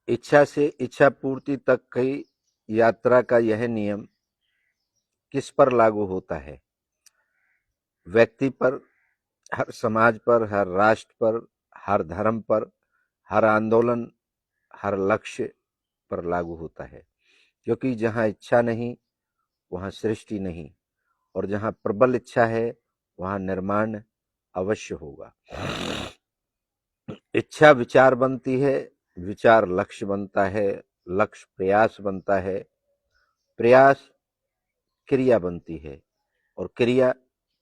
इच्छा से इच्छा पूर्ति तक की यात्रा का यह नियम किस पर लागू होता है? व्यक्ति पर, हर समाज पर, हर राष्ट्र पर, हर धर्म पर, हर आंदोलन, हर लक्ष्य पर लागू होता है। क्योंकि जहाँ इच्छा नहीं वहाँ सृष्टि नहीं, और जहाँ प्रबल इच्छा है वहाँ निर्माण अवश्य होगा। इच्छा विचार बनती है, विचार लक्ष्य बनता है, लक्ष्य प्रयास बनता है, प्रयास क्रिया बनती है, और क्रिया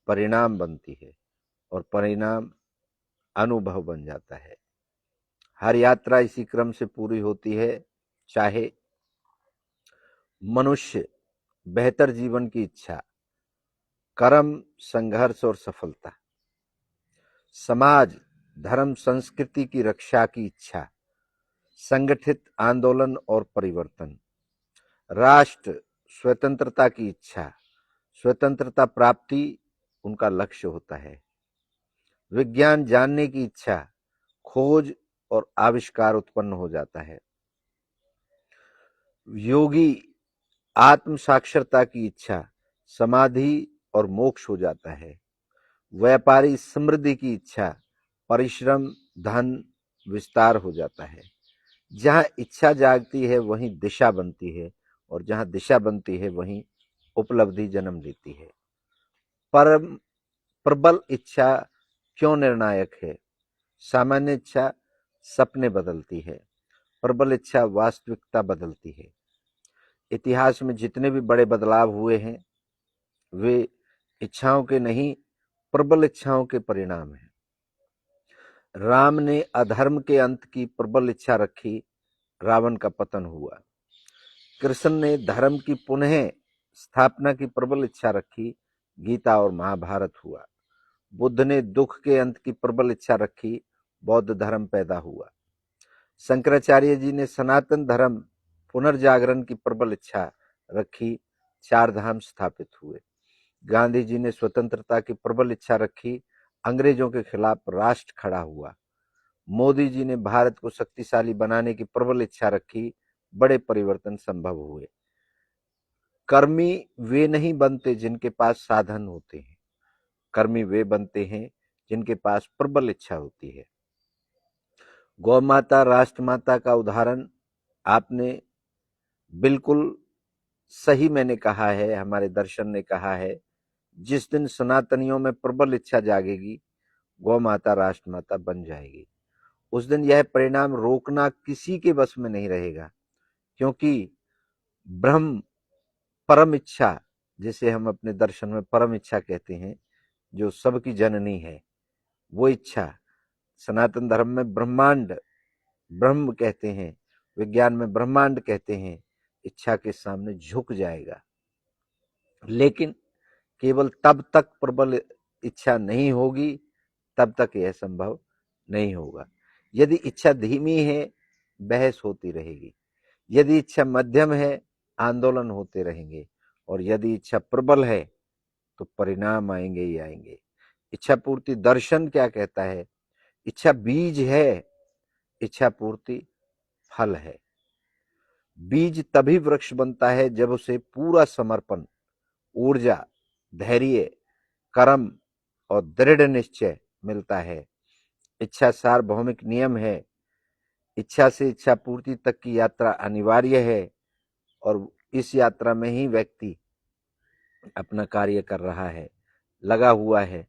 परिणाम बनती है, और परिणाम अनुभव बन जाता है। हर यात्रा इसी क्रम से पूरी होती है, चाहे मनुष्य बेहतर जीवन की इच्छा, कर्म, संघर्ष और सफलता, समाज धर्म संस्कृति की रक्षा की इच्छा, संगठित आंदोलन और परिवर्तन, राष्ट्र स्वतंत्रता की इच्छा, स्वतंत्रता प्राप्ति उनका लक्ष्य होता है। विज्ञान जानने की इच्छा, खोज और आविष्कार उत्पन्न हो जाता है। योगी आत्म साक्षरता की इच्छा, समाधि और मोक्ष हो जाता है। व्यापारी समृद्धि की इच्छा, परिश्रम, धन, विस्तार हो जाता है। जहाँ इच्छा जागती है वहीं दिशा बनती है, और जहाँ दिशा बनती है वहीं उपलब्धि जन्म लेती है। परम प्रबल इच्छा क्यों निर्णायक है? सामान्य इच्छा सपने बदलती है, प्रबल इच्छा वास्तविकता बदलती है। इतिहास में जितने भी बड़े बदलाव हुए हैं वे इच्छाओं के नहीं, प्रबल इच्छाओं के परिणाम हैं। राम ने अधर्म के अंत की प्रबल इच्छा रखी, रावण का पतन हुआ। कृष्ण ने धर्म की पुनः स्थापना की प्रबल इच्छा रखी, गीता और महाभारत हुआ। बुद्ध ने दुख के अंत की प्रबल इच्छा रखी, बौद्ध धर्म पैदा हुआ। शंकराचार्य जी ने सनातन धर्म पुनर्जागरण की प्रबल इच्छा रखी, चार धाम स्थापित हुए। गांधी जी ने स्वतंत्रता की प्रबल इच्छा रखी, अंग्रेजों के खिलाफ राष्ट्र खड़ा हुआ। मोदी जी ने भारत को शक्तिशाली बनाने की प्रबल इच्छा रखी, बड़े परिवर्तन संभव हुए। कर्मी वे नहीं बनते जिनके पास साधन होते हैं, कर्मी वे बनते हैं जिनके पास प्रबल इच्छा होती है। गौ माता राष्ट्रमाता का उदाहरण आपने बिल्कुल सही मैंने कहा है, हमारे दर्शन ने कहा है। जिस दिन सनातनियों में प्रबल इच्छा जागेगी, गौ माता राष्ट्रमाता बन जाएगी। उस दिन यह परिणाम रोकना किसी के बस में नहीं रहेगा, क्योंकि ब्रह्म परम इच्छा, जिसे हम अपने दर्शन में परम इच्छा कहते हैं, जो सबकी जननी है, वो इच्छा सनातन धर्म में ब्रह्मांड ब्रह्म कहते हैं, विज्ञान में ब्रह्मांड कहते हैं, इच्छा के सामने झुक जाएगा। लेकिन केवल तब तक प्रबल इच्छा नहीं होगी, तब तक यह संभव नहीं होगा। यदि इच्छा धीमी है, बहस होती रहेगी। यदि इच्छा मध्यम है, आंदोलन होते रहेंगे। और यदि इच्छा प्रबल है तो परिणाम आएंगे ही आएंगे। इच्छा पूर्ति दर्शन क्या कहता है? इच्छा बीज है, इच्छा पूर्ति फल है। बीज तभी वृक्ष बनता है जब उसे पूरा समर्पण, ऊर्जा, धैर्य, कर्म और दृढ़ निश्चय मिलता है। इच्छा सार्वभौमिक नियम है। इच्छा से इच्छा पूर्ति तक की यात्रा अनिवार्य है, और इस यात्रा में ही व्यक्ति अपना कार्य कर रहा है, लगा हुआ है।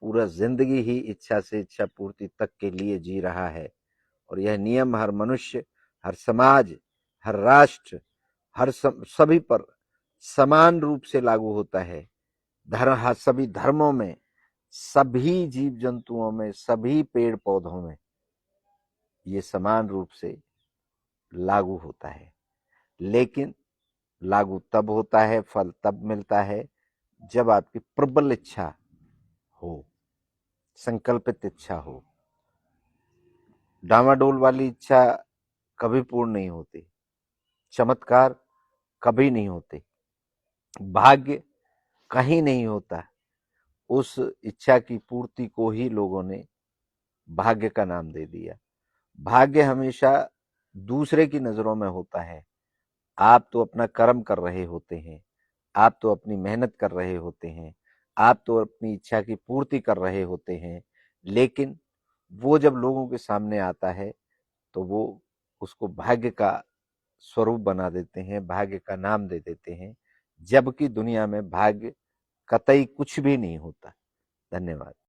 पूरा जिंदगी ही इच्छा से इच्छा पूर्ति तक के लिए जी रहा है। और यह नियम हर मनुष्य, हर समाज, हर राष्ट्र, सभी पर समान रूप से लागू होता है। सभी धर्मों में, सभी जीव जंतुओं में, सभी पेड़ पौधों में ये समान रूप से लागू होता है। लेकिन लागू तब होता है, फल तब मिलता है जब आपकी प्रबल इच्छा हो, संकल्पित इच्छा हो। डामाडोल वाली इच्छा कभी पूर्ण नहीं होती, चमत्कार कभी नहीं होते, भाग्य कहीं नहीं होता। उस इच्छा की पूर्ति को ही लोगों ने भाग्य का नाम दे दिया। भाग्य हमेशा दूसरे की नजरों में होता है। आप तो अपना कर्म कर रहे होते हैं, आप तो अपनी मेहनत कर रहे होते हैं, आप तो अपनी इच्छा की पूर्ति कर रहे होते हैं, लेकिन वो जब लोगों के सामने आता है तो वो उसको भाग्य का स्वरूप बना देते हैं, भाग्य का नाम दे देते हैं, जबकि दुनिया में भाग्य कतई कुछ भी नहीं होता। धन्यवाद।